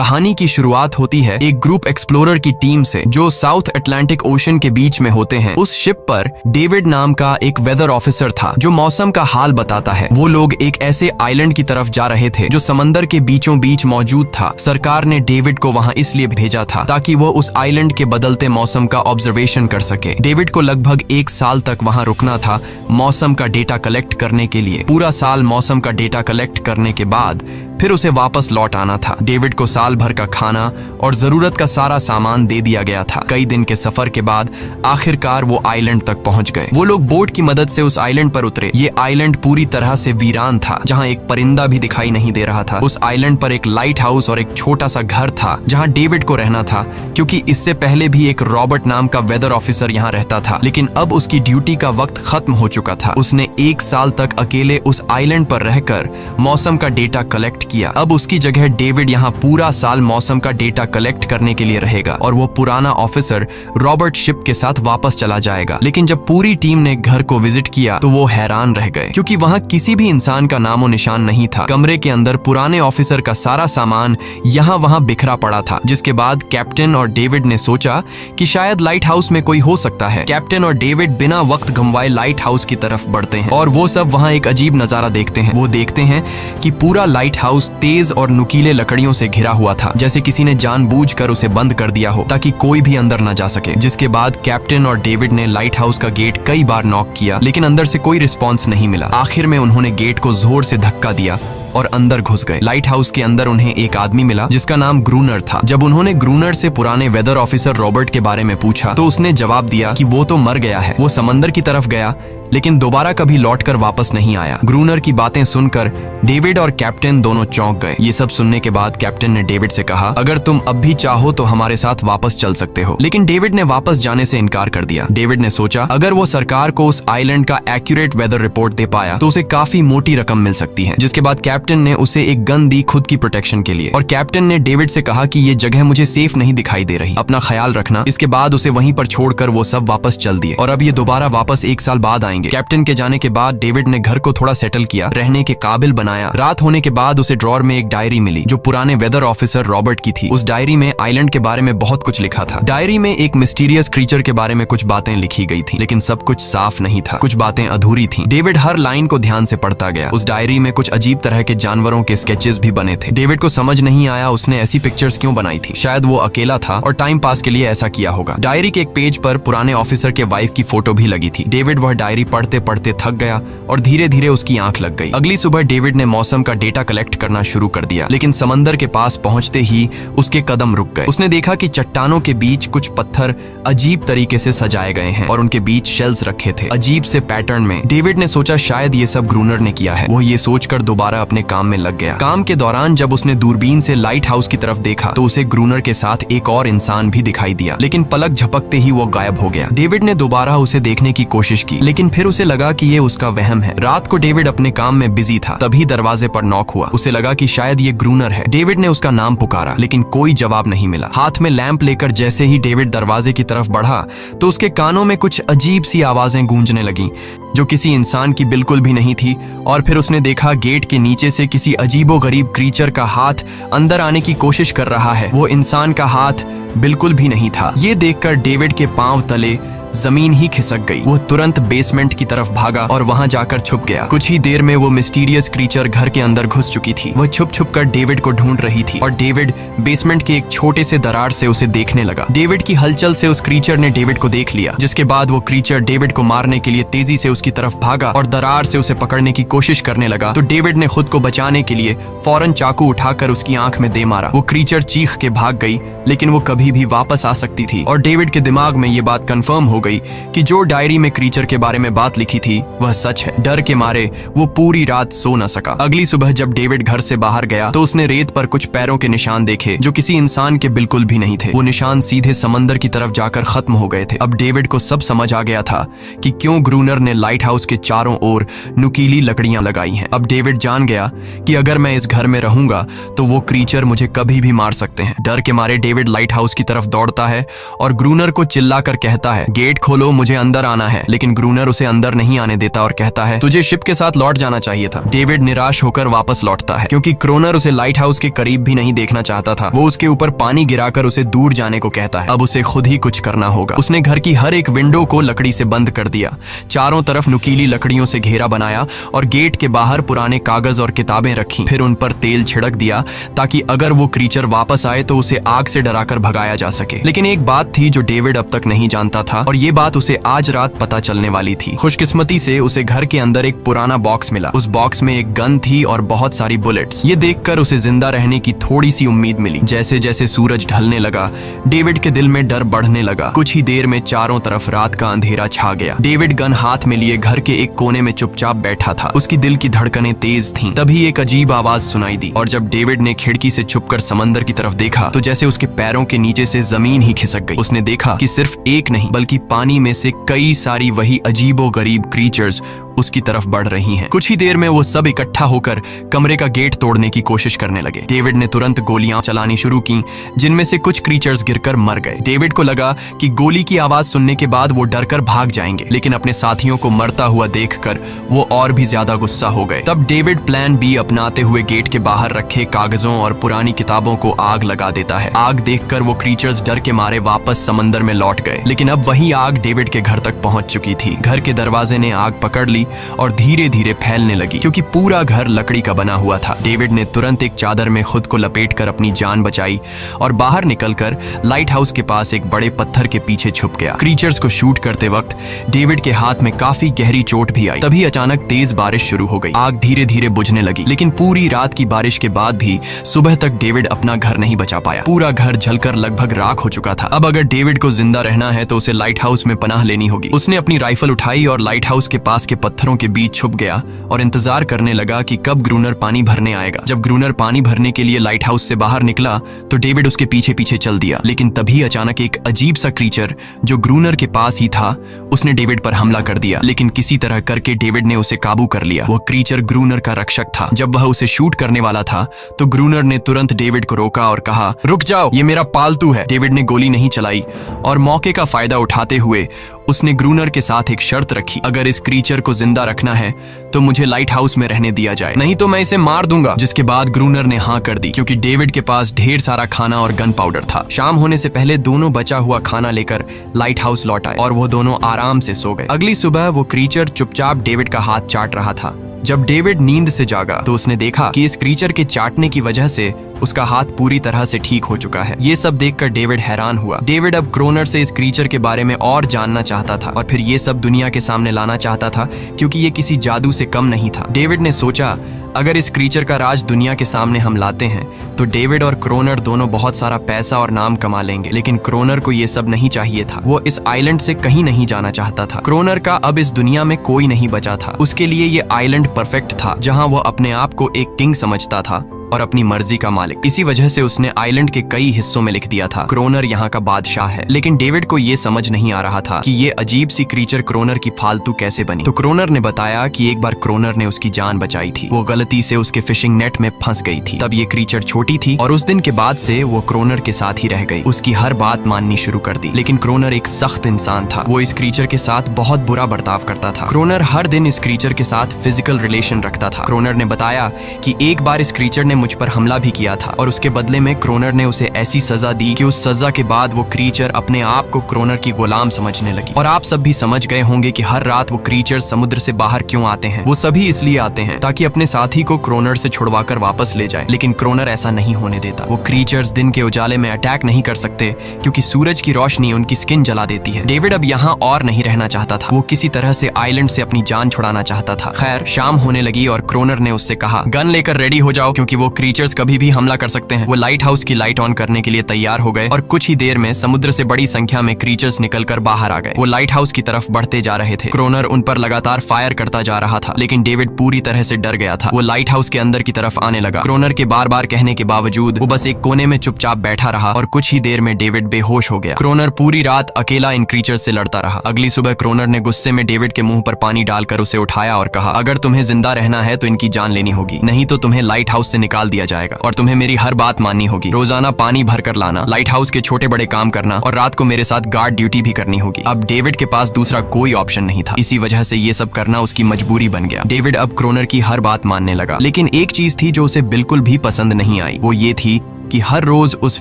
कहानी की शुरुआत होती है एक ग्रुप एक्सप्लोरर की टीम से जो साउथ अटलांटिक ओशन के बीच में होते हैं। उस शिप पर डेविड नाम का एक वेदर ऑफिसर था जो मौसम का हाल बताता है। वो लोग एक ऐसे आइलैंड की तरफ जा रहे थे जो समंदर के बीचों बीच मौजूद था। सरकार ने डेविड को वहां इसलिए भेजा था ताकि वो उस आइलैंड के बदलते मौसम का ऑब्जर्वेशन कर सके। डेविड को लगभग 1 साल तक वहां रुकना था मौसम का डेटा कलेक्ट करने के लिए। पूरा साल मौसम का डेटा कलेक्ट करने के बाद फिर उसे वापस लौट आना था। डेविड को साल भर का खाना और जरूरत का सारा सामान दे दिया गया था। कई दिन के सफर के बाद आखिरकार वो आइलैंड तक पहुंच गए। वो लोग बोट की मदद से उस आइलैंड पर उतरे। ये आइलैंड पूरी तरह से वीरान था, जहां एक परिंदा भी दिखाई नहीं दे रहा था। उस आइलैंड पर एक लाइट हाउस और एक छोटा सा घर था जहां डेविड को रहना था, क्योंकि इससे पहले भी एक रॉबर्ट नाम का वेदर ऑफिसर यहाँ रहता था, लेकिन अब उसकी ड्यूटी का वक्त खत्म हो चुका था। उसने 1 साल तक अकेले उस आइलैंड पर रहकर मौसम का डेटा कलेक्ट किया। अब उसकी जगह डेविड यहाँ पूरा साल मौसम का डेटा कलेक्ट करने के लिए रहेगा और वो पुराना ऑफिसर रॉबर्ट शिप के साथ वापस चला जाएगा। लेकिन जब पूरी टीम ने घर को विजिट किया तो वो हैरान रह गए, क्योंकि वहाँ किसी भी इंसान का नामो निशान नहीं था। कमरे के अंदर पुराने ऑफिसर का सारा सामान यहाँ वहाँ बिखरा पड़ा था। जिसके बाद कैप्टन और डेविड ने सोचा कि शायद लाइट हाउस में कोई हो सकता है। कैप्टन और डेविड बिना वक्त गंवाए लाइट हाउस की तरफ बढ़ते हैं और वो सब वहाँ एक अजीब नजारा देखते हैं। वो देखते हैं कि पूरा लाइट हाउस तेज और नुकीले लकड़ियों से घिरा हुआ था, जैसे किसी ने जानबूझकर उसे बंद कर दिया हो ताकि कोई भी अंदर न जा सके। जिसके बाद कैप्टन और डेविड ने लाइट हाउस का गेट कई बार नॉक किया, लेकिन अंदर से कोई रिस्पॉन्स नहीं मिला। आखिर में उन्होंने गेट को जोर से धक्का दिया और अंदर घुस गए। लाइट हाउस के अंदर उन्हें एक आदमी मिला जिसका नाम ग्रूनर था। जब उन्होंने ग्रूनर से पुराने वेदर ऑफिसर रॉबर्ट के बारे में पूछा तो उसने जवाब दिया कि वो तो मर गया है। वो समंदर की तरफ गया लेकिन दोबारा कभी लौटकर वापस नहीं आया। ग्रूनर की बातें सुनकर डेविड और कैप्टन दोनों चौंक गए। ये सब सुनने के बाद कैप्टन ने डेविड से कहा, अगर तुम अब भी चाहो तो हमारे साथ वापस चल सकते हो। लेकिन डेविड ने वापस जाने से इनकार कर दिया। डेविड ने सोचा अगर वो सरकार को उस आइलैंड का एक्यूरेट वेदर रिपोर्ट दे पाया तो उसे काफी मोटी रकम मिल सकती है। जिसके बाद कैप्टन ने उसे एक गन दी खुद की प्रोटेक्शन के लिए, और कैप्टन ने डेविड से कहा कि ये जगह मुझे सेफ नहीं दिखाई दे रही, अपना ख्याल रखना। इसके बाद उसे वहीं पर छोड़कर वो सब वापस चल दिए और अब ये दोबारा वापस 1 साल बाद आएंगे। कैप्टन के जाने के बाद डेविड ने घर को थोड़ा सेटल किया, रहने के काबिल बनाया। रात होने के बाद उसे ड्रॉर में एक डायरी मिली जो पुराने वेदर ऑफिसर रॉबर्ट की थी। उस डायरी में आइलैंड के बारे में बहुत कुछ लिखा था। डायरी में एक मिस्टीरियस क्रीचर के बारे में कुछ बातें लिखी गई थी, लेकिन सब कुछ साफ नहीं था। कुछ बातें अधूरी थी। डेविड हर लाइन को ध्यान से पढ़ता गया। उस डायरी में कुछ अजीब तरह के जानवरों के स्केचेस भी बने थे। डेविड को समझ नहीं आया उसने ऐसी पिक्चर्स क्यों बनाई थी। शायद वो अकेला था और टाइम पास के लिए ऐसा किया होगा। डायरी के एक पेज पर पुराने ऑफिसर के वाइफ की फोटो भी लगी थी। डेविड वह डायरी पढ़ते पढ़ते थक गया और धीरे धीरे उसकी आंख लग गई। अगली सुबह डेविड ने मौसम का डेटा कलेक्ट करना शुरू कर दिया, लेकिन समंदर के पास पहुंचते ही उसके कदम रुक गए। उसने देखा कि चट्टानों के बीच कुछ पत्थर अजीब तरीके से सजाए गए हैं और उनके बीच शेल्स रखे थे अजीब से पैटर्न में। डेविड ने सोचा शायद ये सब ग्रूनर ने किया है। वो ये सोचकर दोबारा अपने काम में लग गया। काम के दौरान जब उसने दूरबीन से लाइट हाउस की तरफ देखा तो उसे ग्रूनर के साथ एक और इंसान भी दिखाई दिया, लेकिन पलक झपकते ही वो गायब हो गया। डेविड ने दोबारा उसे देखने की कोशिश की, लेकिन फिर उसे लगा कि ये उसका वहम है। रात को डेविड अपने काम में बिजी था, तभी दरवाजे पर नॉक हुआ। उसे लगा कि शायद ये ग्रूनर है। डेविड ने उसका नाम पुकारा, लेकिन कोई जवाब नहीं मिला। हाथ में लैंप लेकर जैसे ही डेविड दरवाजे की तरफ बढ़ा तो उसके कानों में कुछ अजीब सी आवाजें गूंजने लगीं जो किसी इंसान की बिल्कुल भी नहीं थी। और फिर उसने देखा गेट के नीचे से किसी अजीबोगरीब क्रीचर का हाथ अंदर आने की कोशिश कर रहा है। वो इंसान का हाथ बिल्कुल भी नहीं था। ये देखकर डेविड के पांव तले जमीन ही खिसक गई। वो तुरंत बेसमेंट की तरफ भागा और वहां जाकर छुप गया। कुछ ही देर में वो मिस्टीरियस क्रीचर घर के अंदर घुस चुकी थी। वह छुप छुप कर डेविड को ढूंढ रही थी और डेविड बेसमेंट के एक छोटे से दरार से उसे देखने लगा। डेविड की हलचल से उस क्रीचर ने डेविड को देख लिया, जिसके बाद वो क्रीचर डेविड को मारने के लिए तेजी से उसकी तरफ भागा और दरार से उसे पकड़ने की कोशिश करने लगा। तो डेविड ने खुद को बचाने के लिए फौरन चाकू उठाकर उसकी आंख में दे मारा। वो क्रीचर चीख के भाग गई, लेकिन वो कभी भी वापस आ सकती थी। और डेविड के दिमाग में ये बात कंफर्म हो गई कि जो डायरी में क्रीचर के बारे में बात लिखी थी वह सच है। डर के मारे वो पूरी रात सो न सका। अगली सुबह जब डेविड घर से बाहर गया तो उसने रेत पर कुछ पैरों के निशान देखे जो किसी इंसान के बिल्कुल भी नहीं थे। वो निशान सीधे समंदर की तरफ जाकर खत्म हो गए थे। अब डेविड को सब समझ आ गया था कि क्यों ग्रूनर ने लाइट हाउस के चारों ओर नुकीली लकड़ियां लगाई हैं। अब डेविड जान गया कि अगर मैं इस घर में रहूंगा तो वो क्रीचर मुझे कभी भी मार सकते हैं। डर के मारे डेविड लाइट हाउस की तरफ दौड़ता है और ग्रूनर को चिल्लाकर कहता है, गेट गेट खोलो, मुझे अंदर आना है। लेकिन ग्रूनर उसे अंदर नहीं आने देता और कहता है तुझे शिप के साथ लौट जाना चाहिए था। डेविड निराश होकर वापस लौटता है क्योंकि क्रोनर उसे लाइट हाउस के करीब भी नहीं देखना चाहता था। वो उसके ऊपर पानी गिराकर उसे दूर जाने को कहता है। अब उसे खुद ही कुछ करना होगा। उसने घर की हर एक विंडो को लकड़ी से बंद कर दिया, चारों तरफ नुकीली लकड़ियों से घेरा बनाया और गेट के बाहर पुराने कागज और किताबें रखी। फिर उन पर तेल छिड़क दिया ताकि अगर वो क्रीचर वापस आए तो उसे आग से डराकर भगाया जा सके। लेकिन एक बात थी जो डेविड अब तक नहीं जानता था और ये बात उसे आज रात पता चलने वाली थी। खुशकिस्मती से उसे घर के अंदर एक पुराना बॉक्स मिला। उस बॉक्स में एक गन थी और बहुत सारी बुलेट्स। ये देखकर उसे जिंदा रहने की थोड़ी सी उम्मीद मिली। जैसे जैसे सूरज ढलने लगा, डेविड के दिल में डर बढ़ने लगा। कुछ ही देर में चारों तरफ रात का अंधेरा छा गया। डेविड गन हाथ में लिए घर के एक कोने में चुपचाप बैठा था। उसकी दिल की धड़कनें तेज थीं। तभी एक अजीब आवाज सुनाई दी और जब डेविड ने खिड़की से छुपकर समंदर की तरफ देखा तो जैसे उसके पैरों के नीचे से जमीन ही खिसक गई। उसने देखा कि सिर्फ एक नहीं बल्कि पानी में से कई सारी वही अजीबोगरीब क्रीचर्स उसकी तरफ बढ़ रही हैं। कुछ ही देर में वो सब इकट्ठा होकर कमरे का गेट तोड़ने की कोशिश करने लगे। डेविड ने तुरंत गोलियां चलानी शुरू की, जिनमें से कुछ क्रीचर्स गिरकर मर गए। डेविड को लगा कि गोली की आवाज सुनने के बाद वो डरकर भाग जाएंगे, लेकिन अपने साथियों को मरता हुआ देखकर वो और भी ज्यादा गुस्सा हो गए। तब डेविड प्लान बी अपनाते हुए गेट के बाहर रखे कागजों और पुरानी किताबों को आग लगा देता है। आग देखकर वो क्रीचर्स डर के मारे वापस समंदर में लौट गए, लेकिन अब वही आग डेविड के घर तक पहुंच चुकी थी। घर के दरवाजे ने आग पकड़ ली और धीरे धीरे फैलने लगी क्योंकि पूरा घर लकड़ी का बना हुआ था। डेविड ने तुरंत एक चादर में खुद को लपेटकर अपनी जान बचाई और बाहर निकलकर लाइट हाउस के पास एक बड़े पत्थर के पीछे छुप गया। क्रीचर्स को शूट करते वक्त डेविड के हाथ में काफी गहरी चोट भी आई। तभी अचानक तेज बारिश शुरू हो गई। आग धीरे धीरे बुझने लगी, लेकिन पूरी रात की बारिश के बाद भी सुबह तक डेविड अपना घर नहीं बचा पाया। पूरा घर जलकर लगभग राख हो चुका था। अब अगर डेविड को जिंदा रहना है तो उसे लाइट हाउस में पनाह लेनी होगी। उसने अपनी राइफल उठाई और लाइट हाउस के पास के पत्थरों के बीच छुप गया और इंतजार करने लगा कि कब ग्रूनर पानी भरने आएगा। जब ग्रूनर पानी भरने के लिए लाइट हाउस से बाहर निकला तो डेविड उसके पीछे पीछे चल दिया, लेकिन तभी अचानक एक अजीब सा क्रीचर जो ग्रूनर के पास ही था उसने डेविड पर हमला कर दिया। लेकिन किसी तरह करके डेविड ने उसे काबू कर लिया। वह क्रीचर ग्रूनर का रक्षक था। जब वह उसे शूट करने वाला था तो ग्रूनर ने तुरंत डेविड को रोका और कहा, रुक जाओ, ये मेरा पालतू है। डेविड ने गोली नहीं चलाई और मौके का फायदा उठाते हुए उसने ग्रूनर के साथ एक शर्त रखी, अगर इस क्रीचर को जिंदा रखना है तो मुझे लाइट हाउस में रहने दिया जाए, नहीं तो मैं इसे मार दूंगा। जिसके बाद ग्रूनर ने हाँ कर दी क्योंकि डेविड के पास ढेर सारा खाना और गन पाउडर था। शाम होने से पहले दोनों बचा हुआ खाना लेकर लाइट हाउस लौट आए और वो दोनों आराम से सो गए। अगली सुबह वो क्रीचर चुपचाप डेविड का हाथ चाट रहा था। जब डेविड नींद से जागा तो उसने देखा कि इस क्रीचर के चाटने की वजह से उसका हाथ पूरी तरह से ठीक हो चुका है। ये सब देखकर डेविड हैरान हुआ। डेविड अब क्रोनर से इस क्रीचर के बारे में और जानना चाहता था और फिर ये सब दुनिया के सामने लाना चाहता था क्योंकि ये किसी जादू से कम नहीं था। डेविड ने सोचा, अगर इस क्रीचर का राज दुनिया के सामने हम लाते हैं तो डेविड और क्रोनर दोनों बहुत सारा पैसा और नाम कमा लेंगे। लेकिन क्रोनर को ये सब नहीं चाहिए था। वो इस आइलैंड से कहीं नहीं जाना चाहता था। क्रोनर का अब इस दुनिया में कोई नहीं बचा था। उसके लिए ये आइलैंड परफेक्ट था जहां वो अपने आप को एक किंग समझता था और अपनी मर्जी का मालिक। इसी वजह से उसने आइलैंड के कई हिस्सों में लिख दिया था, क्रोनर यहाँ का बादशाह है। लेकिन डेविड को ये समझ नहीं आ रहा था कि ये अजीब सी क्रीचर क्रोनर की फालतू कैसे बनी। तो क्रोनर ने बताया कि एक बार क्रोनर ने उसकी जान बचाई थी। वो गलती से उसके फिशिंग नेट में फंस गई थी। तब ये क्रीचर छोटी थी और उस दिन के बाद से वो क्रोनर के साथ ही रह गई। उसकी हर बात माननी शुरू कर दी। लेकिन क्रोनर एक सख्त इंसान था। वो इस क्रीचर के साथ बहुत बुरा बर्ताव करता था। क्रोनर हर दिन इस क्रीचर के साथ फिजिकल रिलेशन रखता था। क्रोनर ने बताया कि एक बार इस क्रीचर ने मुझ पर हमला भी किया था और उसके बदले में क्रोनर ने उसे ऐसी सजा दी कि उस सजा के बाद वो क्रीचर अपने आप को क्रोनर की गुलाम समझने लगी। और आप सब भी समझ गए होंगे कि हर रात वो क्रीचर समुद्र से बाहर क्यों आते हैं। वो सभी इसलिए आते हैं ताकि अपने साथी को क्रोनर से छुड़वाकर वापस ले जाए। लेकिन क्रोनर ऐसा नहीं होने देता। वो क्रीचर्स दिन के उजाले में अटैक नहीं कर सकते क्योंकि सूरज की रोशनी उनकी स्किन जला देती है। डेविड अब यहाँ और नहीं रहना चाहता था। वो किसी तरह से आइलैंड से अपनी जान छुड़ाना चाहता था। खैर, शाम होने लगी और क्रोनर ने उससे कहा, गन लेकर रेडी हो जाओ क्योंकि वो क्रीचर्स कभी भी हमला कर सकते हैं। वो लाइट हाउस की लाइट ऑन करने के लिए तैयार हो गए और कुछ ही देर में समुद्र से बड़ी संख्या में क्रीचर्स निकलकर बाहर आ गए। वो लाइट हाउस की तरफ बढ़ते जा रहे थे। क्रोनर उन पर लगातार फायर करता जा रहा था, लेकिन डेविड पूरी तरह से डर गया था। वो लाइट हाउस के अंदर की तरफ आने लगा। क्रोनर के बार बार कहने के बावजूद वो बस एक कोने में चुपचाप बैठा रहा और कुछ ही देर में डेविड बेहोश हो गया। क्रोनर पूरी रात अकेला इन क्रीचर्स से लड़ता रहा। अगली सुबह क्रोनर ने गुस्से में डेविड के मुंह पर पानी डालकर उसे उठाया और कहा, अगर तुम्हें जिंदा रहना है तो इनकी जान लेनी होगी, नहीं तो तुम्हें लाइट हाउस से निकाल निकाल दिया जाएगा और तुम्हें मेरी हर बात माननी होगी। रोजाना पानी भर कर लाना, लाइट हाउस के छोटे बड़े काम करना और रात को मेरे साथ गार्ड ड्यूटी भी करनी होगी। अब डेविड के पास दूसरा कोई ऑप्शन नहीं था। इसी वजह से ये सब करना उसकी मजबूरी बन गया। डेविड अब क्रोनर की हर बात मानने लगा, लेकिन एक चीज थी जो उसे बिल्कुल भी पसंद नहीं आई। वो ये थी कि हर रोज उस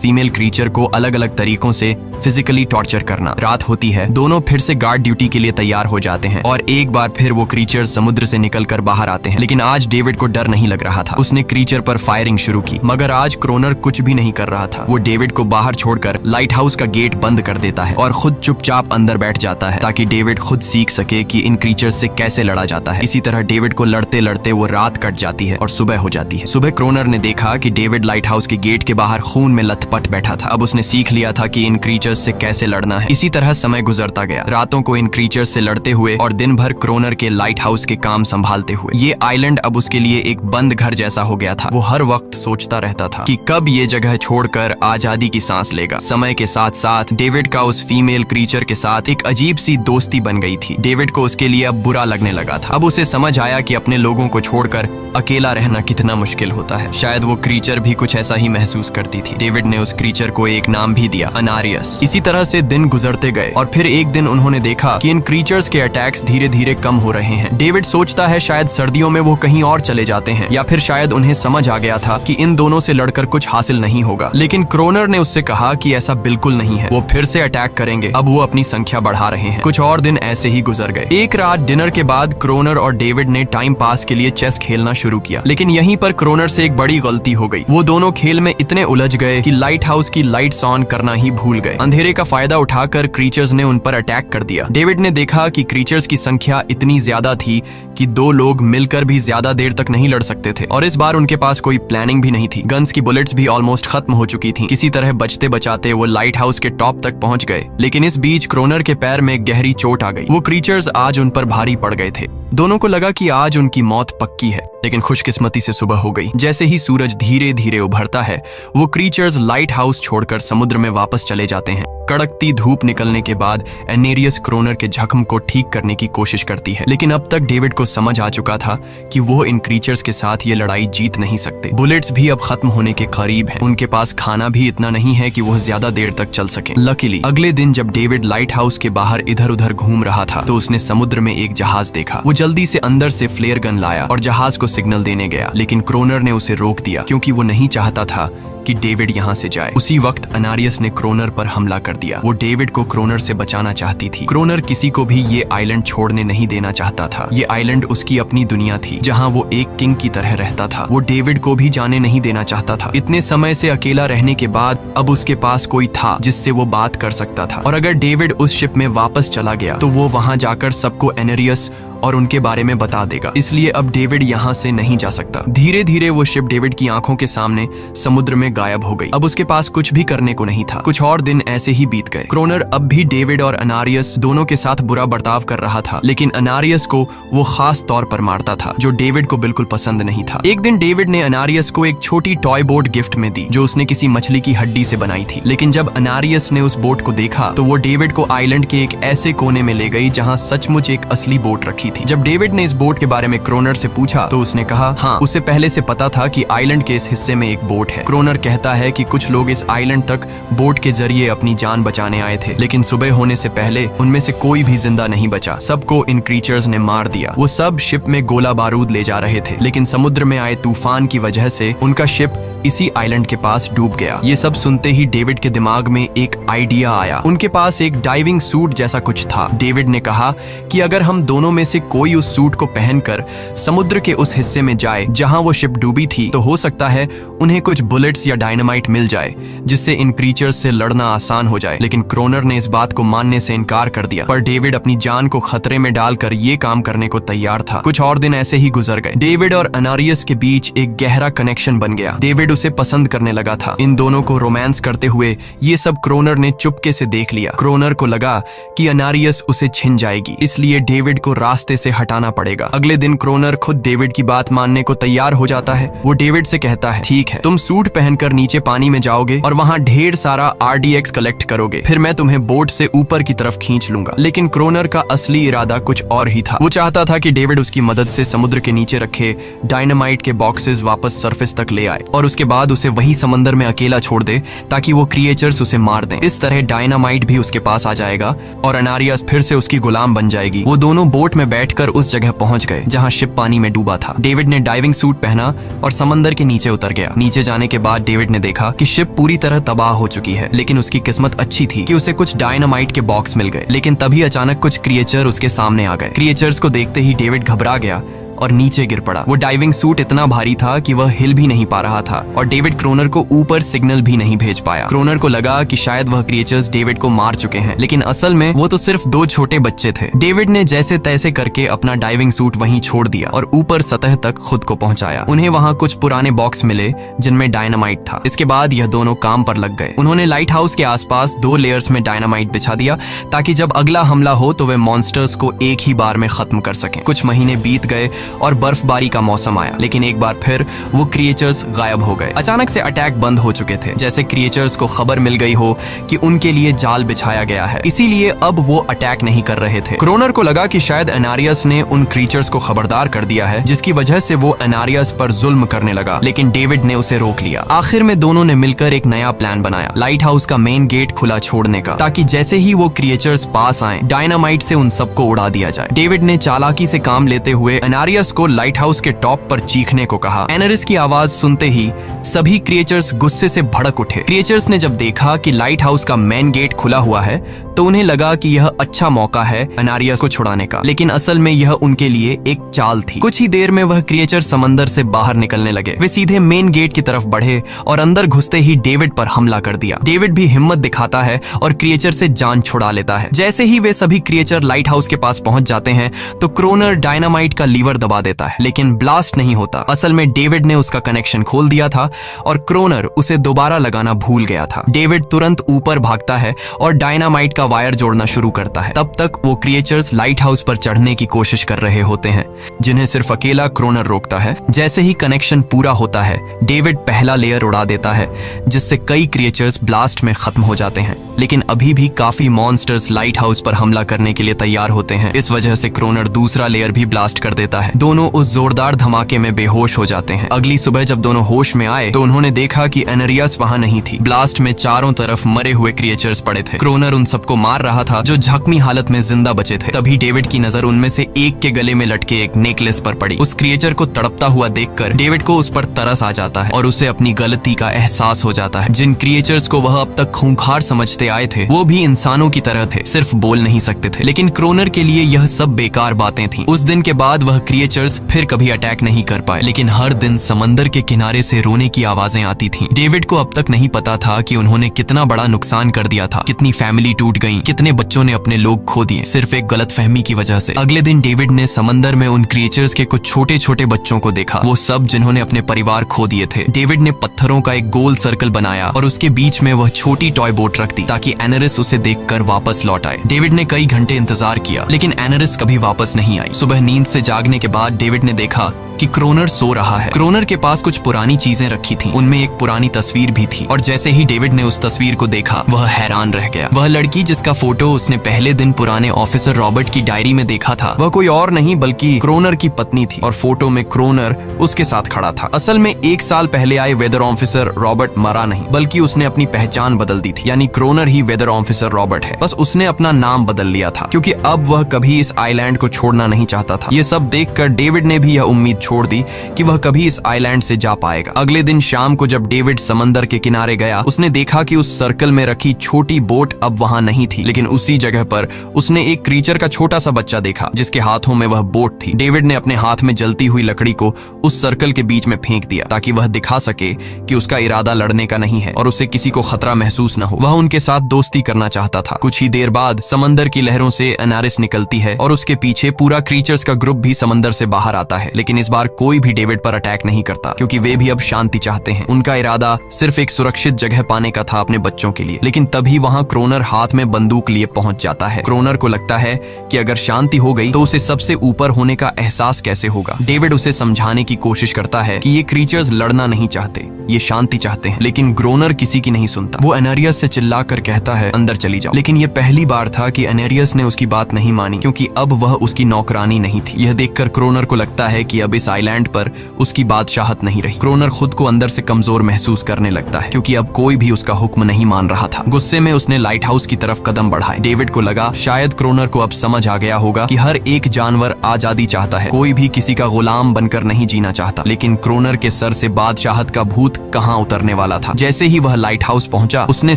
फीमेल क्रीचर को अलग अलग तरीकों से फिजिकली टॉर्चर करना। रात होती है, दोनों फिर से गार्ड ड्यूटी के लिए तैयार हो जाते हैं और एक बार फिर वो क्रीचर समुद्र से निकलकर बाहर आते हैं। लेकिन आज डेविड को डर नहीं लग रहा था। उसने क्रीचर पर फायरिंग शुरू की, मगर आज क्रोनर कुछ भी नहीं कर रहा था। वो डेविड को बाहर छोड़कर लाइट हाउस का गेट बंद कर देता है और खुद चुपचाप अंदर बैठ जाता है ताकि डेविड खुद सीख सके कि इन क्रीचर से कैसे लड़ा जाता है। इसी तरह डेविड को लड़ते लड़ते वो रात कट जाती है और सुबह हो जाती है। सुबह क्रोनर ने देखा कि डेविड लाइट हाउस के गेट के बाहर खून में लथपथ बैठा था। अब उसने सीख लिया था कि इन क्रीचर्स से कैसे लड़ना है। इसी तरह समय गुजरता गया, रातों को इन क्रीचर्स से लड़ते हुए और दिन भर क्रोनर के लाइट हाउस के काम संभालते हुए। ये आइलैंड अब उसके लिए एक बंद घर जैसा हो गया था। वो हर वक्त सोचता रहता था कि कब ये जगह छोड़कर आजादी की सांस लेगा। समय के साथ साथ डेविड का उस फीमेल क्रीचर के साथ एक अजीब सी दोस्ती बन गई थी। डेविड को उसके लिए अब बुरा लगने लगा था। अब उसे समझ आया कि अपने लोगों को छोड़कर अकेला रहना कितना मुश्किल होता है। शायद वो क्रीचर भी कुछ ऐसा ही महसूस करती थी। डेविड ने उस क्रीचर को एक नाम भी दिया, अनारियस। इसी तरह से दिन गुजरते गए और फिर एक दिन उन्होंने देखा कि इन क्रीचर्स के अटैक्स धीरे धीरे कम हो रहे हैं। डेविड सोचता है शायद सर्दियों में वो कहीं और चले जाते हैं या फिर शायद उन्हें समझ आ गया था कि इन दोनों से लड़कर कुछ हासिल नहीं होगा। लेकिन क्रोनर ने उससे कहा कि ऐसा बिल्कुल नहीं है, वो फिर से अटैक करेंगे। अब वो अपनी संख्या बढ़ा रहे हैं। कुछ और दिन ऐसे ही गुजर गए। एक रात डिनर के बाद क्रोनर और डेविड ने टाइम पास के लिए चेस खेलना शुरू किया, लेकिन यहीं पर क्रोनर से एक बड़ी गलती हो गई। वो दोनों खेल में इतने उलझ गए कि लाइट हाउस की लाइट्स ऑन करना ही भूल गए। अंधेरे का फायदा उठाकर क्रीचर्स ने उन पर अटैक कर दिया। डेविड ने देखा कि क्रीचर्स की संख्या इतनी ज्यादा थी कि दो लोग मिलकर भी ज्यादा देर तक नहीं लड़ सकते थे और इस बार उनके पास कोई प्लानिंग भी नहीं थी। गन्स की बुलेट्स भी ऑलमोस्ट खत्म हो चुकी थी। किसी तरह बचते बचाते वो लाइट हाउस के टॉप तक पहुंच गए, लेकिन इस बीच क्रोनर के पैर में गहरी चोट आ गई। वो क्रीचर्स आज उन पर भारी पड़ गए थे। दोनों को लगा कि आज उनकी मौत पक्की है, लेकिन खुशकिस्मती से सुबह हो गई। जैसे ही सूरज धीरे धीरे उभरता है, वो क्रीचर्स लाइट हाउस छोड़कर समुद्र में वापस चले जाते हैं। कड़कती धूप निकलने के बाद एनेरियस क्रोनर के जख्म को ठीक करने की कोशिश करती है, लेकिन अब तक डेविड को समझ आ चुका था कि वो इन क्रीचर्स के साथ ये लड़ाई जीत नहीं सकते। बुलेट्स भी अब खत्म होने के करीब हैं। उनके पास खाना भी इतना नहीं है कि वो ज्यादा देर तक चल सके। लकीली अगले दिन जब डेविड लाइट हाउस के बाहर इधर उधर घूम रहा था तो उसने समुद्र में एक जहाज देखा। वो जल्दी से अंदर से फ्लेयर गन लाया और जहाज को सिग्नल देने गया, लेकिन क्रोनर ने उसे रोक दिया क्योंकि वो नहीं चाहता था कि डेविड यहाँ से जाए। उसी वक्त अनारियस ने क्रोनर पर हमला कर दिया। वो डेविड को क्रोनर से बचाना चाहती थी। क्रोनर किसी को भी ये आइलैंड छोड़ने नहीं देना चाहता था। ये आइलैंड उसकी अपनी दुनिया थी जहाँ वो एक किंग की तरह रहता था। वो डेविड को भी जाने नहीं देना चाहता था। इतने समय से अकेला रहने के बाद अब उसके पास कोई था जिससे वो बात कर सकता था, और अगर डेविड उस शिप में वापस चला गया तो वो वहां जाकर सबको एनेरियस और उनके बारे में बता देगा। इसलिए अब डेविड यहाँ से नहीं जा सकता। धीरे धीरे वो शिप डेविड की आंखों के सामने समुद्र में गायब हो गई। अब उसके पास कुछ भी करने को नहीं था। कुछ और दिन ऐसे ही बीत गए। क्रोनर अब भी डेविड और अनारियस दोनों के साथ बुरा बर्ताव कर रहा था, लेकिन अनारियस को वो खास तौर पर मारता था, जो डेविड को बिल्कुल पसंद नहीं था। एक दिन डेविड ने अनारियस को एक छोटी टॉय बोट गिफ्ट में दी जो उसने किसी मछली की हड्डी से बनाई थी। लेकिन जब अनारियस ने उस बोट को देखा तो वो डेविड को आइलैंड के एक ऐसे कोने में ले गई जहाँ सचमुच एक असली बोट रखी थी। जब डेविड ने इस बोट के बारे में क्रोनर से पूछा तो उसने कहा हाँ, उसे पहले से पता था कि आइलैंड के इस हिस्से में एक बोट है। क्रोनर कहता है कि कुछ लोग इस आइलैंड तक बोट के जरिए अपनी जान बचाने आए थे, लेकिन सुबह होने से पहले उनमें से कोई भी जिंदा नहीं बचा। सबको इन क्रीचर्स ने मार दिया। वो सब शिप में गोला बारूद ले जा रहे थे, लेकिन समुद्र में आए तूफान की वजह से उनका शिप इसी आइलैंड के पास डूब गया। ये सब सुनते ही डेविड के दिमाग में एक आइडिया आया। उनके पास एक डाइविंग सूट जैसा कुछ था। डेविड ने कहा कि अगर हम दोनों में से कोई उस सूट को पहनकर समुद्र के उस हिस्से में जाए जहां वो शिप डूबी थी, तो हो सकता है उन्हें कुछ बुलेट्स या डायनामाइट मिल जाए जिससे इन क्रीचर्स से लड़ना आसान हो जाए। लेकिन क्रोनर ने इस बात को मानने से इनकार कर दिया, पर डेविड अपनी जान को खतरे में डालकर ये काम करने को तैयार था। कुछ और दिन ऐसे ही गुजर गए। डेविड और अनारियस के बीच एक गहरा कनेक्शन बन गया। डेविड डेविड उसे पसंद करने लगा था। इन दोनों को रोमांस करते हुए ये सब क्रोनर ने चुपके से देख लिया। क्रोनर को लगा कि अनारियस उसे छिन जाएगी, इसलिए डेविड को रास्ते से हटाना पड़ेगा। अगले दिन क्रोनर खुद डेविड की बात मानने को तैयार हो जाता है। वो डेविड से कहता है, ठीक है, तुम सूट पहनकर नीचे पानी में जाओगे और वहां ढेर सारा RDX कलेक्ट करोगे, फिर मैं तुम्हें बोट से ऊपर की तरफ खींच लूंगा। लेकिन क्रोनर का असली इरादा कुछ और ही था। वो चाहता था कि डेविड उसकी मदद से समुद्र के नीचे रखे डायनामाइट के बॉक्सेस वापस सरफेस तक ले आए और उसके बाद उसे वही समंदर में अकेला छोड़ दे ताकि वो क्रिएचर्स उसे मार दें। इस तरह डायनामाइट भी उसके पास आ जाएगा और अनारियस फिर से उसकी गुलाम बन जाएगी। वो दोनों बोट में बैठकर उस जगह पहुंच गए जहां शिप पानी में डूबा था। डेविड ने डाइविंग सूट पहना और समंदर के नीचे उतर गया। नीचे जाने के बाद डेविड ने देखा कि शिप पूरी तरह तबाह हो चुकी है, लेकिन उसकी किस्मत अच्छी थी कि उसे कुछ डायनामाइट के बॉक्स मिल गए। लेकिन तभी अचानक कुछ क्रिएचर उसके सामने आ गए। क्रिएचर्स को देखते ही डेविड घबरा गया और नीचे गिर पड़ा। वो डाइविंग सूट इतना भारी था कि वह हिल भी नहीं पा रहा था और डेविड क्रोनर को ऊपर सिग्नल भी नहीं भेज पाया। क्रोनर को लगा कि शायद वह क्रिएचर्स डेविड को मार चुके हैं, लेकिन असल में वो तो सिर्फ 2 छोटे बच्चे थे। डेविड ने जैसे तैसे करके अपना डाइविंग सूट वहीं छोड़ दिया और ऊपर सतह तक खुद को पहुंचाया। उन्हें वहां कुछ पुराने बॉक्स मिले जिनमें डायनामाइट था। इसके बाद यह दोनों काम पर लग गए। उन्होंने लाइट हाउस के आसपास 2 लेयर्स में डायनामाइट बिछा दिया ताकि जब अगला हमला हो तो वे मॉन्स्टर्स को एक ही बार में खत्म कर सकें। कुछ महीने बीत गए और बर्फबारी का मौसम आया, लेकिन एक बार फिर वो क्रिएचर्स गायब हो गए। अचानक से अटैक बंद हो चुके थे, जैसे क्रिएचर्स को खबर मिल गई हो कि उनके लिए जाल बिछाया गया है, इसीलिए अब वो अटैक नहीं कर रहे थे। क्रोनर को लगा कि शायद अनारियस ने उन क्रिएचर्स को खबरदार कर दिया है, जिसकी वजह से वो अनारियस पर जुल्म करने लगा, लेकिन डेविड ने उसे रोक लिया। आखिर में दोनों ने मिलकर एक नया प्लान बनाया, लाइट हाउस का मेन गेट खुला छोड़ने का, ताकि जैसे ही वो क्रिएचर्स पास आए डायनामाइट से उन सबको उड़ा दिया जाए। डेविड ने चालाकी से काम लेते हुए अनारियस को लाइट हाउस के टॉप पर चीखने को कहा। एनरिस की आवाज सुनते ही सभी क्रिएचर्स गुस्से से भड़क उठे। क्रिएचर्स ने जब देखा कि लाइट हाउस का मेन गेट खुला हुआ है तो उन्हें लगा कि यह अच्छा मौका है अनारियस को छुड़ाने का, लेकिन असल में यह उनके लिए एक चाल थी। कुछ ही देर में वह क्रिएचर समंदर से बाहर निकलने लगे। वे सीधे मेन गेट की तरफ बढ़े और अंदर घुसते ही डेविड पर हमला कर दिया। डेविड भी हिम्मत दिखाता है और क्रिएचर से जान छुड़ा लेता है। जैसे ही वे सभी क्रिएचर लाइट हाउस के पास पहुंच जाते हैं तो क्रोनर डायनामाइट का लीवर दबा देता है, लेकिन ब्लास्ट नहीं होता। असल में डेविड ने उसका कनेक्शन खोल दिया था और क्रोनर उसे दोबारा लगाना भूल गया था। डेविड तुरंत ऊपर भागता है और डायनामाइट का वायर जोड़ना शुरू करता है। तब तक वो क्रिएचर्स लाइट हाउस पर चढ़ने की कोशिश कर रहे होते हैं, जिन्हें सिर्फ अकेला क्रोनर रोकता है। जैसे ही कनेक्शन पूरा होता है डेविड पहला लेयर उड़ा देता है, जिससे कई क्रिएचर्स ब्लास्ट में खत्म हो जाते हैं, लेकिन अभी भी काफी मॉन्स्टर्स लाइट हाउस पर हमला करने के लिए तैयार होते हैं। इस वजह से क्रोनर दूसरा लेयर भी ब्लास्ट कर देता है। दोनों उस जोरदार धमाके में बेहोश हो जाते हैं। अगली सुबह जब दोनों होश में आए तो उन्होंने देखा कि एनरियस वहां नहीं थी। ब्लास्ट में चारों तरफ मरे हुए क्रिएचर्स पड़े थे। क्रोनर उन सबको मार रहा था जो जख्मी हालत में जिंदा बचे थे। तभी डेविड की नजर उनमें से एक के गले में लटके एक नेकलेस पर पड़ी। उस क्रिएचर को तड़पता हुआ देखकर डेविड को उस पर तरस आ जाता है और उसे अपनी गलती का एहसास हो जाता है। जिन क्रिएचर्स को वह अब तक खूंखार समझते आए थे वो भी इंसानों की तरह थे, सिर्फ बोल नहीं सकते थे। लेकिन क्रोनर के लिए यह सब बेकार बातें थी। उस दिन के बाद वह क्रिएचर्स फिर कभी अटैक नहीं कर पाए, लेकिन हर दिन समंदर के किनारे से रोने की आवाजें आती थीं। डेविड को अब तक नहीं पता था कि उन्होंने कितना बड़ा नुकसान कर दिया था, कितनी फैमिली टूट गई, कितने बच्चों ने अपने लोग खो दिए, सिर्फ एक गलतफहमी की वजह से। अगले दिन डेविड ने समंदर में उन क्रिएचर्स के कुछ छोटे छोटे बच्चों को देखा, वो सब जिन्होंने अपने परिवार खो दिए थे। डेविड ने पत्थरों का एक गोल सर्कल बनाया और उसके बीच में वह छोटी टॉय बोट रख दी ताकि एनरिस उसे देखकर वापस लौट आए। डेविड ने कई घंटे इंतजार किया, लेकिन एनरिस कभी वापस नहीं आई। सुबह नींद से जागने के बाद डेविड ने देखा कि क्रोनर सो रहा है। क्रोनर के पास कुछ पुरानी चीजें रखी थीं, उनमें एक पुरानी तस्वीर भी थी और जैसे ही डेविड ने उस तस्वीर को देखा वह हैरान रह गया। वह लड़की जिसका फोटो उसने पहले दिन पुराने ऑफिसर रॉबर्ट की डायरी में देखा था वह कोई और नहीं बल्कि क्रोनर की पत्नी थी और फोटो में क्रोनर उसके साथ खड़ा था। असल में 1 साल पहले आए वेदर ऑफिसर रॉबर्ट मरा नहीं, बल्कि उसने अपनी पहचान बदल दी थी, यानी क्रोनर ही वेदर ऑफिसर रॉबर्ट है, बस उसने अपना नाम बदल लिया था क्योंकि अब वह कभी इस आइलैंड को छोड़ना नहीं चाहता था। ये सब देखकर डेविड ने भी यह उम्मीद छोड़ दी कि वह कभी इस आइलैंड से जा पाएगा। अगले दिन शाम को जब डेविड समंदर के किनारे गया उसने देखा कि उस सर्कल में रखी छोटी बोट अब वहां नहीं थी, लेकिन उसी जगह पर उसने एक क्रीचर का छोटा सा बच्चा देखा जिसके हाथों में वह बोट थी। डेविड ने अपने हाथ में जलती हुई लकड़ी को उस सर्कल के बीच में फेंक दिया ताकि वह दिखा सके कि उसका इरादा लड़ने का नहीं है और उसे किसी को खतरा महसूस न हो। वह उनके साथ दोस्ती करना चाहता था। कुछ ही देर बाद समंदर की लहरों से एनारिस निकलती है और उसके पीछे पूरा क्रीचर्स का ग्रुप भी समंदर अंदर से बाहर आता है, लेकिन इस बार कोई भी डेविड पर अटैक नहीं करता क्योंकि वे भी अब शांति चाहते हैं। उनका इरादा सिर्फ एक सुरक्षित जगह पाने का था अपने बच्चों के लिए। लेकिन तभी वहां क्रोनर हाथ में बंदूक लिए पहुंच जाता है। क्रोनर को लगता है कि अगर शांति हो गई तो उसे सबसे ऊपर होने का एहसास कैसे होगा। डेविड उसे समझाने की कोशिश करता है कि ये क्रीचर्स लड़ना नहीं चाहते, ये शांति चाहते हैं। लेकिन क्रोनर किसी की नहीं सुनता। वो एनेरियस से चिल्लाकर कहता है अंदर चली जाओ। लेकिन ये पहली बार था कि एनेरियस ने उसकी बात नहीं मानी, क्योंकि अब वह उसकी नौकरानी नहीं थी। यह देखकर क्रोनर को लगता है कि अब इस आइलैंड पर उसकी बादशाहत नहीं रही। क्रोनर खुद को अंदर से कमजोर महसूस करने लगता है, क्योंकि अब कोई भी उसका हुक्म नहीं मान रहा था। गुस्से में उसने लाइट हाउस की तरफ कदम बढ़ाए। डेविड को लगा शायद क्रोनर को अब समझ आ गया होगा कि हर एक जानवर आजादी चाहता है, कोई भी किसी का गुलाम बनकर नहीं जीना चाहता। लेकिन क्रोनर के सर से बादशाहत का भूत कहां उतरने वाला था। जैसे ही वह लाइट हाउस पहुंचा, उसने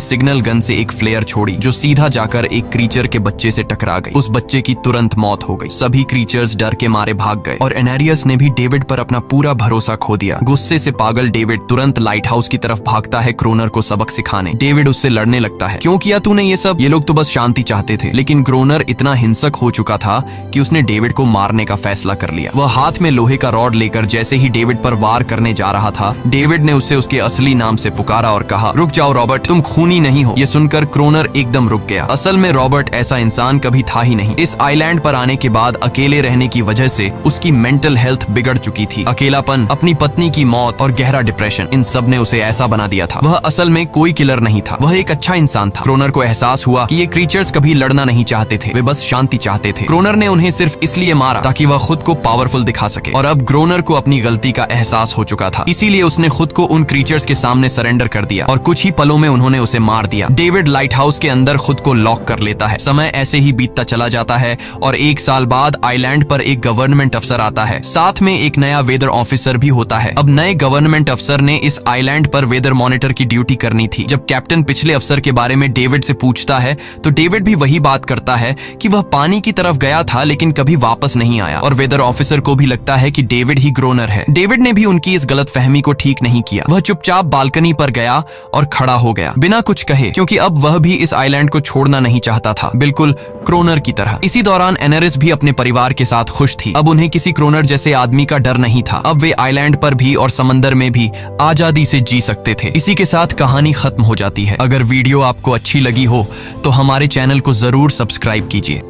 सिग्नल गन से एक फ्लेयर छोड़ी जो सीधा जाकर एक क्रीचर के बच्चे से टकरा गई। उस बच्चे की तुरंत मौत हो गई। सभी क्रीचर्स डर के मारे भाग गए और एनेरियस ने भी डेविड पर अपना पूरा भरोसा खो दिया। गुस्से से पागल डेविड तुरंत लाइट हाउस की तरफ भागता है क्रोनर को सबक सिखाने। डेविड उससे लड़ने लगता है, क्यों किया तूने ये सब? ये लोग तो बस शांति चाहते थे। लेकिन क्रोनर इतना हिंसक हो चुका था कि उसने डेविड को मारने का फैसला कर लिया। वह हाथ में लोहे का रॉड लेकर जैसे ही डेविड पर वार करने जा रहा था, डेविड ने उसे उसके असली नाम से पुकारा और कहा, रुक जाओ रॉबर्ट, तुम खूनी नहीं हो। ये सुनकर क्रोनर एकदम रुक गया। असल में रॉबर्ट ऐसा इंसान कभी था ही नहीं। इस आइलैंड पर आने के बाद अकेले रहने की वजह से उसकी मेंटल हेल्थ बिगड़ चुकी थी। अकेलापन, अपनी पत्नी की मौत और गहरा डिप्रेशन, इन सब ने उसे ऐसा बना दिया था। वह असल में कोई किलर नहीं था, वह एक अच्छा इंसान था। क्रोनर को एहसास हुआ कि ये क्रीचर्स कभी लड़ना नहीं चाहते थे, वे बस शांति चाहते थे। क्रोनर ने उन्हें सिर्फ इसलिए मारा ताकि वह खुद को पावरफुल दिखा सके। और अब क्रोनर को अपनी गलती का एहसास हो चुका था, इसीलिए उसने खुद को उन क्रीचर्स के सामने सरेंडर कर दिया और कुछ ही पलों में उन्होंने उसे मार दिया। डेविड लाइट हाउस के अंदर खुद को लॉक कर लेता है। समय ऐसे ही बीतता चला जाता है और 1 साल बाद आइलैंड पर एक गवर्नमेंट अफसर आता है, साथ में एक नया वेदर ऑफिसर भी होता है। अब नए गवर्नमेंट अफसर ने इस आइलैंड पर वेदर मॉनिटर की ड्यूटी करनी थी। जब कैप्टन पिछले अफसर के बारे में डेविड से पूछता है तो डेविड भी वही बात करता है कि वह पानी की तरफ गया था लेकिन कभी वापस नहीं आया। और वेदर ऑफिसर को भी लगता है कि डेविड ही क्रोनर है। डेविड ने भी उनकी इस गलतफहमी को ठीक नहीं किया। वह चुपचाप बालकनी पर गया और खड़ा हो गया बिना कुछ कहे, क्योंकि अब वह भी इस आइलैंड को छोड़ना नहीं चाहता था, बिल्कुल क्रोनर की तरह। इसी दौरान एनेरिस भी अपने परिवार के साथ खुश थी। अब उन्हें किसी क्रोनर जैसे आदमी का डर नहीं था। अब वे आइलैंड पर भी और समंदर में भी आजादी से जी सकते थे। इसी के साथ कहानी खत्म हो जाती है। अगर वीडियो आपको अच्छी लगी हो तो हमारे चैनल को जरूर सब्सक्राइब कीजिए।